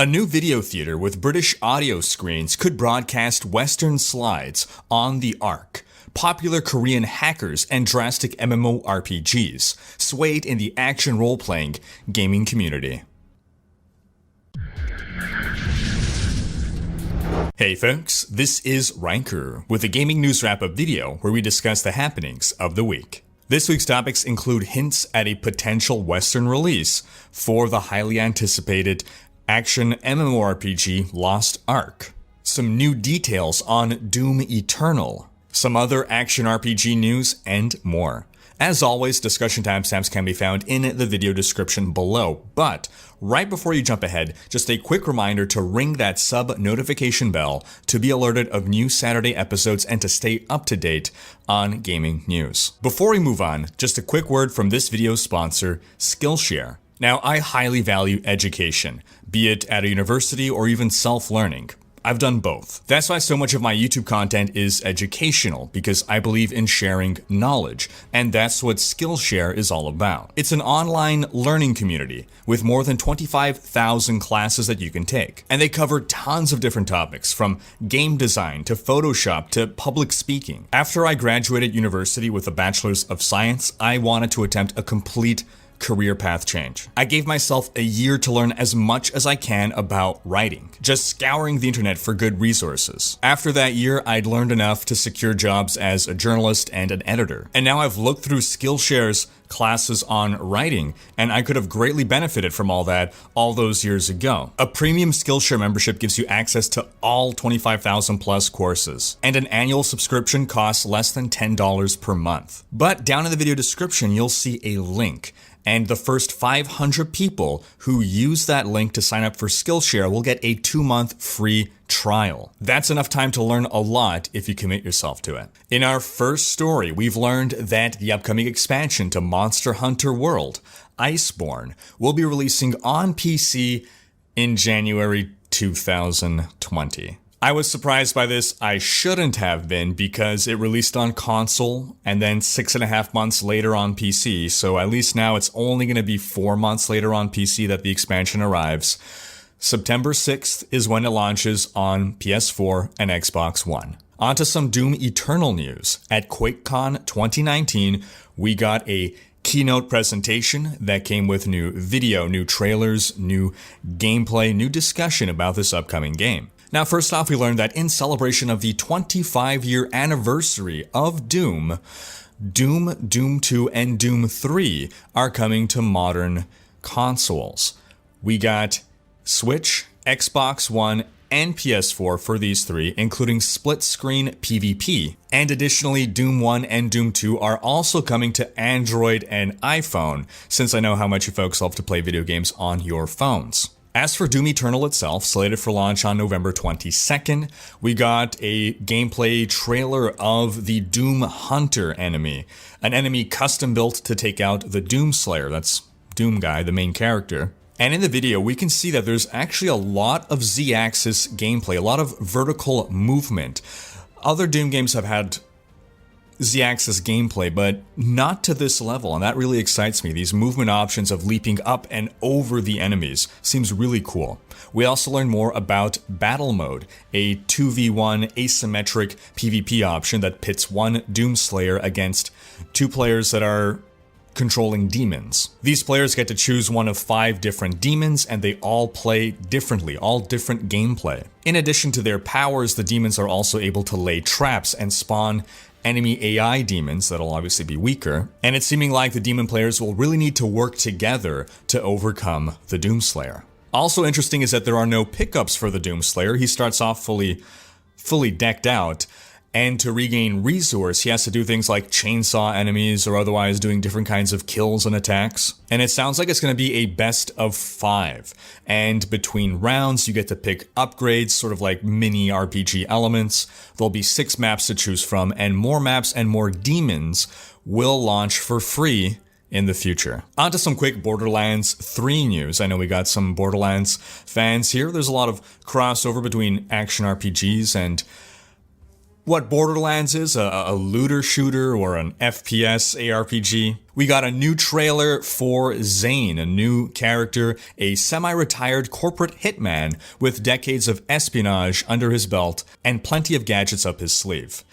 A new video theater with British audio screens could broadcast Western slides on the Ark. Popular Korean hackers and drastic MMORPGs swayed in the action role-playing gaming community. Hey folks, this is Ranker with a gaming news wrap-up video where we discuss the happenings of the week. This week's topics include hints at a potential Western release for the highly anticipated action MMORPG Lost Ark, some new details on Doom Eternal, some other action RPG news, and more. As always, discussion timestamps can be found in the video description below, but right before you jump ahead, just a quick reminder to ring that sub notification bell to be alerted of new Saturday episodes and to stay up to date on gaming news. Before we move on, just a quick word from this video's sponsor, Skillshare. Now, I highly value education, be it at a university or even self-learning. I've done both. That's why so much of my YouTube content is educational, because I believe in sharing knowledge, and that's what Skillshare is all about. It's an online learning community with more than 25,000 classes that you can take, and they cover tons of different topics, from game design to Photoshop to public speaking. After I graduated university with a Bachelor's of Science, I wanted to attempt a complete career path change. I gave myself a year to learn as much as I can about writing, just scouring the internet for good resources. After that year, I'd learned enough to secure jobs as a journalist and an editor. And now I've looked through Skillshare's classes on writing, and I could have greatly benefited from all that all those years ago. A premium Skillshare membership gives you access to all 25,000 plus courses, and an annual subscription costs less than $10 per month. But down in the video description, you'll see a link, and the first 500 people who use that link to sign up for Skillshare will get a 2-month free trial. That's enough time to learn a lot if you commit yourself to it. In our first story, we've learned that the upcoming expansion to Monster Hunter World Iceborn will be releasing on PC in January 2020. I was surprised by this. I shouldn't have been, because it released on console and then 6.5 months later on PC, so at least now it's only going to be 4 months later on PC that the expansion arrives. September 6th is when it launches on PS4 and Xbox One. On to some Doom Eternal news. At QuakeCon 2019, we got a keynote presentation that came with new video, new trailers, new gameplay, new discussion about this upcoming game. Now, first off, we learned that in celebration of the 25-year anniversary of Doom, Doom 2, and Doom 3 are coming to modern consoles. We got Switch, Xbox One, and PS4 for these three, including split-screen PvP. And additionally, Doom 1 and Doom 2 are also coming to Android and iPhone, since I know how much you folks love to play video games on your phones. As for Doom Eternal itself, slated for launch on November 22nd, we got a gameplay trailer of the Doom Hunter enemy, an enemy custom built to take out the Doom Slayer, that's Doom Guy, the main character. And in the video, we can see that there's actually a lot of Z-axis gameplay, a lot of vertical movement. Other Doom games have had Z-axis gameplay, but not to this level, and that really excites me. These movement options of leaping up and over the enemies seems really cool. We also learn more about Battle Mode, a 2v1 asymmetric PvP option that pits one Doom Slayer against 2 players that are controlling demons. These players get to choose one of 5 different demons, and they all play differently, all different gameplay. In addition to their powers, the demons are also able to lay traps and spawn enemy AI demons that'll obviously be weaker, and it's seeming like the demon players will really need to work together to overcome the Doomslayer. Also interesting is that there are no pickups for the Doomslayer. He starts off fully decked out, and to regain resource, he has to do things like chainsaw enemies or otherwise doing different kinds of kills and attacks. And it sounds like it's going to be a best of 5. And between rounds, you get to pick upgrades, sort of like mini RPG elements. There'll be 6 maps to choose from, and more maps and more demons will launch for free in the future. On to some quick Borderlands 3 news. I know we got some Borderlands fans here. There's a lot of crossover between action RPGs and what Borderlands is, a looter shooter or an FPS aRPG. We got a new trailer for Zane, a new character, a semi-retired corporate hitman with decades of espionage under his belt and plenty of gadgets up his sleeve.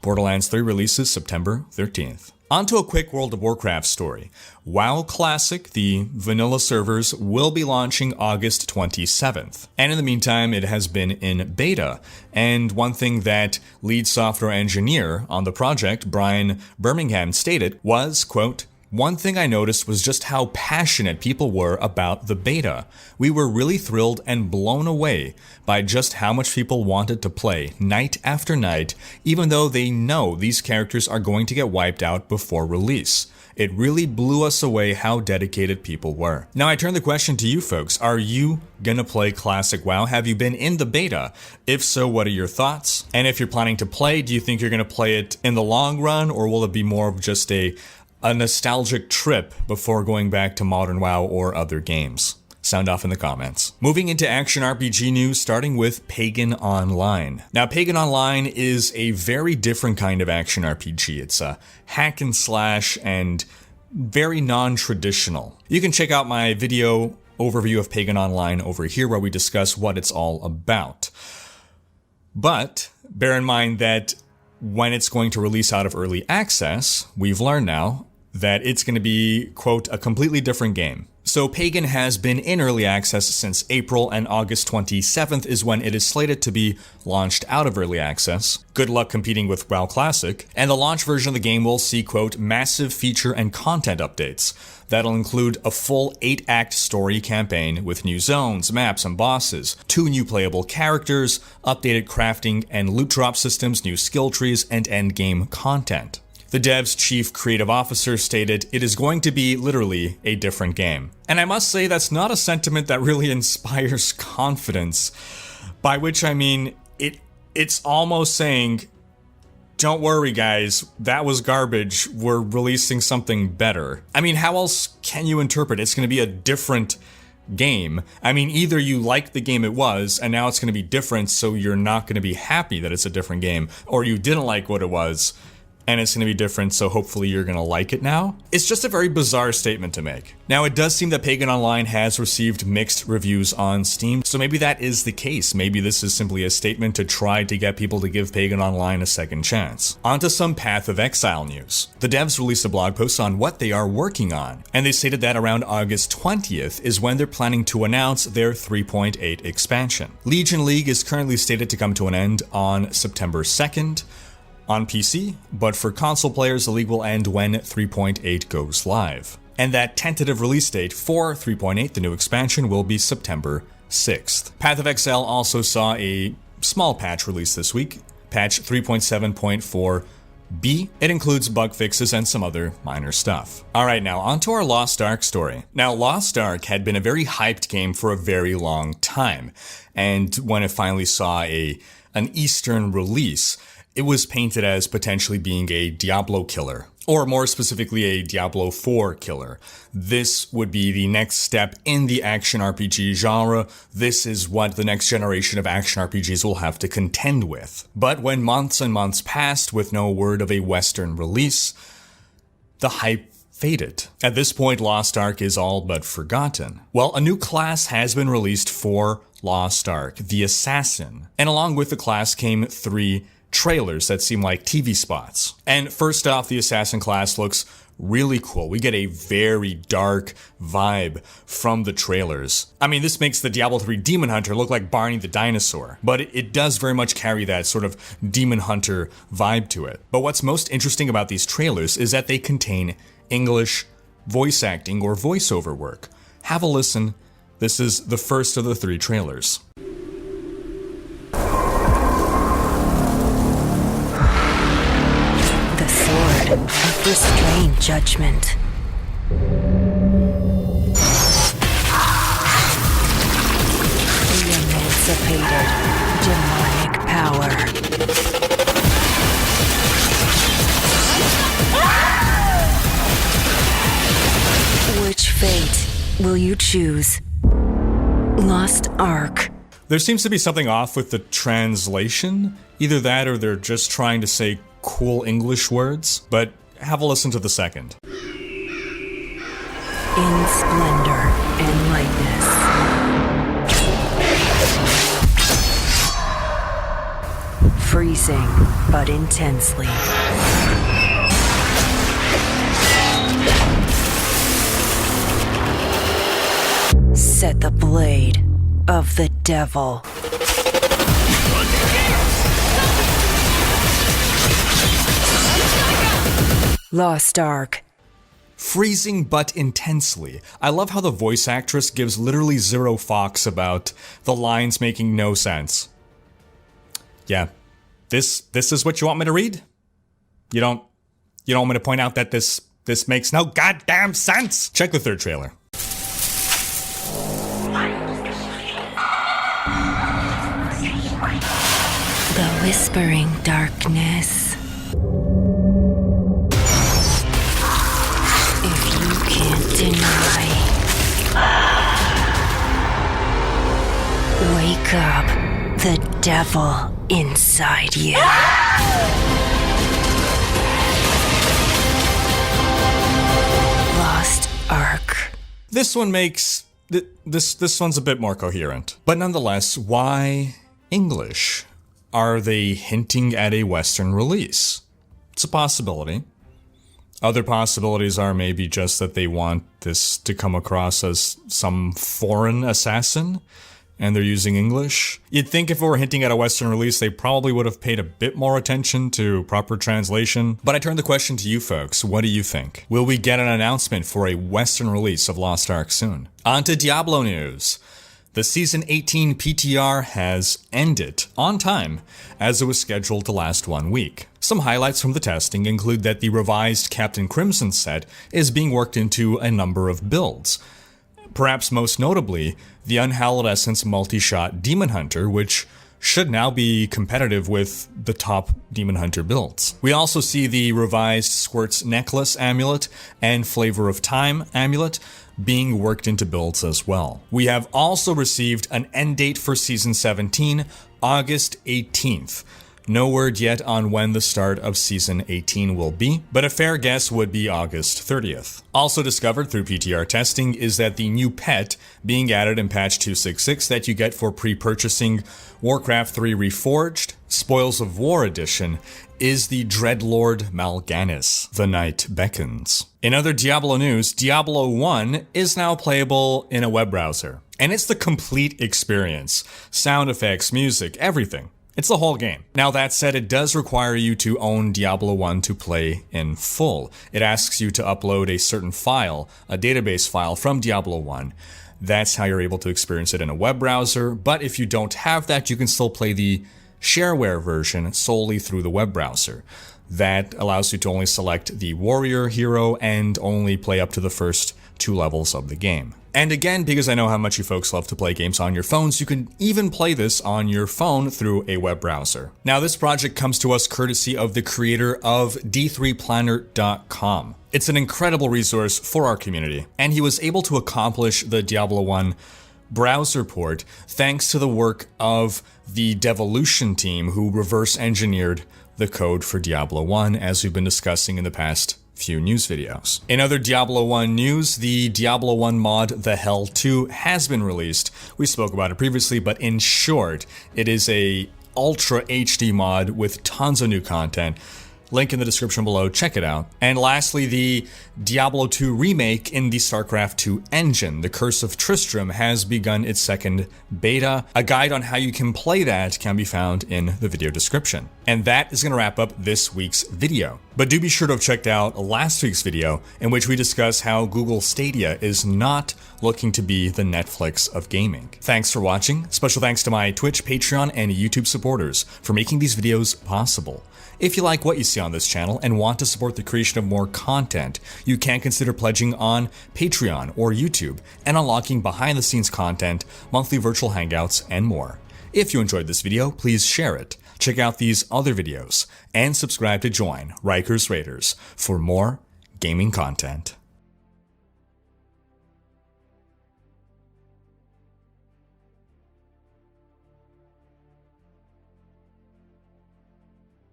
Borderlands 3 releases September 13th. On to a quick World of Warcraft story. WoW Classic, the vanilla servers, will be launching August 27th. And in the meantime, it has been in beta. And one thing that lead software engineer on the project, Brian Birmingham, stated was, quote, "One thing I noticed was just how passionate people were about the beta. We were really thrilled and blown away by just how much people wanted to play night after night, even though they know these characters are going to get wiped out before release. It really blew us away how dedicated people were." Now I turn the question to you folks. Are you gonna play Classic WoW? Have you been in the beta? If so, what are your thoughts? And if you're planning to play, do you think you're gonna play it in the long run, or will it be more of just a nostalgic trip before going back to modern WoW or other games? Sound off in the comments. Moving into action RPG news, starting with Pagan Online. Now, Pagan Online is a very different kind of action RPG. It's a hack and slash and very non-traditional. You can check out my video overview of Pagan Online over here where we discuss what it's all about. But bear in mind that when it's going to release out of early access, we've learned now that it's going to be, quote, a completely different game. So Pagan has been in early access since April, and August 27th is when it is slated to be launched out of early access. Good luck competing with WoW Classic. And the launch version of the game will see, quote, massive feature and content updates. That'll include a full 8-act story campaign with new zones, maps, and bosses, 2 new playable characters, updated crafting and loot drop systems, new skill trees, and endgame content. The dev's chief creative officer stated, "It is going to be literally a different game." And I must say that's not a sentiment that really inspires confidence, by which I mean it's almost saying, don't worry guys, that was garbage, we're releasing something better. I mean, how else can you interpret it? It's going to be a different game. I mean, either you like the game it was, and now it's going to be different, so you're not going to be happy that it's a different game, or you didn't like what it was, and it's going to be different, so hopefully you're going to like it now. It's just a very bizarre statement to make. Now, it does seem that Pagan Online has received mixed reviews on Steam, so maybe that is the case. Maybe this is simply a statement to try to get people to give Pagan Online a second chance. On to some Path of Exile news. The devs released a blog post on what they are working on, and they stated that around August 20th is when they're planning to announce their 3.8 expansion. Legion League is currently stated to come to an end on September 2nd, on PC, but for console players, the league will end when 3.8 goes live. And that tentative release date for 3.8, the new expansion, will be September 6th. Path of Exile also saw a small patch release this week, patch 3.7.4b. It includes bug fixes and some other minor stuff. Alright, now on to our Lost Ark story. Now, Lost Ark had been a very hyped game for a very long time, and when it finally saw an Eastern release, it was painted as potentially being a Diablo killer, or more specifically a Diablo 4 killer. This would be the next step in the action RPG genre. This is what the next generation of action RPGs will have to contend with. But when months and months passed with no word of a Western release, the hype faded. At this point, Lost Ark is all but forgotten. Well, a new class has been released for Lost Ark, the Assassin. And along with the class came 3 trailers that seem like TV spots. And first off, the Assassin class looks really cool. We get a very dark vibe from the trailers. I mean, this makes the Diablo 3 Demon Hunter look like Barney the dinosaur, but it does very much carry that sort of Demon Hunter vibe to it. But what's most interesting about these trailers is that they contain English voice acting or voiceover work. Have a listen. This is the first of the 3 trailers. Of restrained judgment. The emancipated demonic power. Which fate will you choose? Lost Ark. There seems to be something off with the translation. Either that or they're just trying to say cool English words, but have a listen to the second. In splendor and lightness. Freezing, but intensely. Set the blade of the devil. Lost Ark. Freezing but intensely. I love how the voice actress gives literally zero fucks about the lines making no sense. Yeah, this is what you want me to read? You don't want me to point out that this makes no goddamn sense? Check the third trailer. The whispering darkness. If you can't deny, wake up the devil inside you. Lost Ark. This one makes this one's a bit more coherent. But nonetheless, why English? Are they hinting at a Western release? It's a possibility. Other possibilities are maybe just that they want this to come across as some foreign assassin, and they're using English. You'd think if it were hinting at a Western release, they probably would have paid a bit more attention to proper translation. But I turn the question to you folks. What do you think? Will we get an announcement for a Western release of Lost Ark soon? On to Diablo news. The Season 18 PTR has ended on time, as it was scheduled to last 1 week. Some highlights from the testing include that the revised Captain Crimson set is being worked into a number of builds. Perhaps most notably, the Unhallowed Essence multi-shot Demon Hunter, which should now be competitive with the top Demon Hunter builds. We also see the revised Squirt's Necklace Amulet and Flavor of Time Amulet being worked into builds as well. We have also received an end date for Season 17, August 18th. No word yet on when the start of Season 18 will be, but a fair guess would be August 30th. Also discovered through PTR testing is that the new pet being added in patch 266 that you get for pre-purchasing WarCraft 3 Reforged Spoils of War Edition is the Dreadlord Mal'Ganis. The Night Beckons. In other Diablo news, Diablo 1 is now playable in a web browser. And it's the complete experience. Sound effects, music, everything. It's the whole game. Now that said, it does require you to own Diablo 1 to play in full. It asks you to upload a certain file, a database file from Diablo 1. That's how you're able to experience it in a web browser, but if you don't have that, you can still play the shareware version solely through the web browser. That allows you to only select the warrior hero and only play up to the first 2 levels of the game. And again, because I know how much you folks love to play games on your phones, you can even play this on your phone through a web browser. Now, this project comes to us courtesy of the creator of D3Planner.com. It's an incredible resource for our community, and he was able to accomplish the Diablo 1 browser port thanks to the work of the Devolution team who reverse engineered the code for Diablo 1, as we've been discussing in the past few news videos. In other Diablo 1 news, the Diablo 1 mod The Hell 2 has been released. We spoke about it previously, but in short, it is a Ultra HD mod with tons of new content. Link in the description below, check it out. And lastly, the Diablo 2 remake in the StarCraft 2 engine, The Curse of Tristram, has begun its second beta. A guide on how you can play that can be found in the video description. And that is going to wrap up this week's video. But do be sure to have checked out last week's video, in which we discuss how Google Stadia is not looking to be the Netflix of gaming. Thanks for watching. Special thanks to my Twitch, Patreon, and YouTube supporters for making these videos possible. If you like what you see on this channel and want to support the creation of more content, you can consider pledging on Patreon or YouTube and unlocking behind-the-scenes content, monthly virtual hangouts, and more. If you enjoyed this video, please share it. Check out these other videos and subscribe to join Rikers Raiders for more gaming content.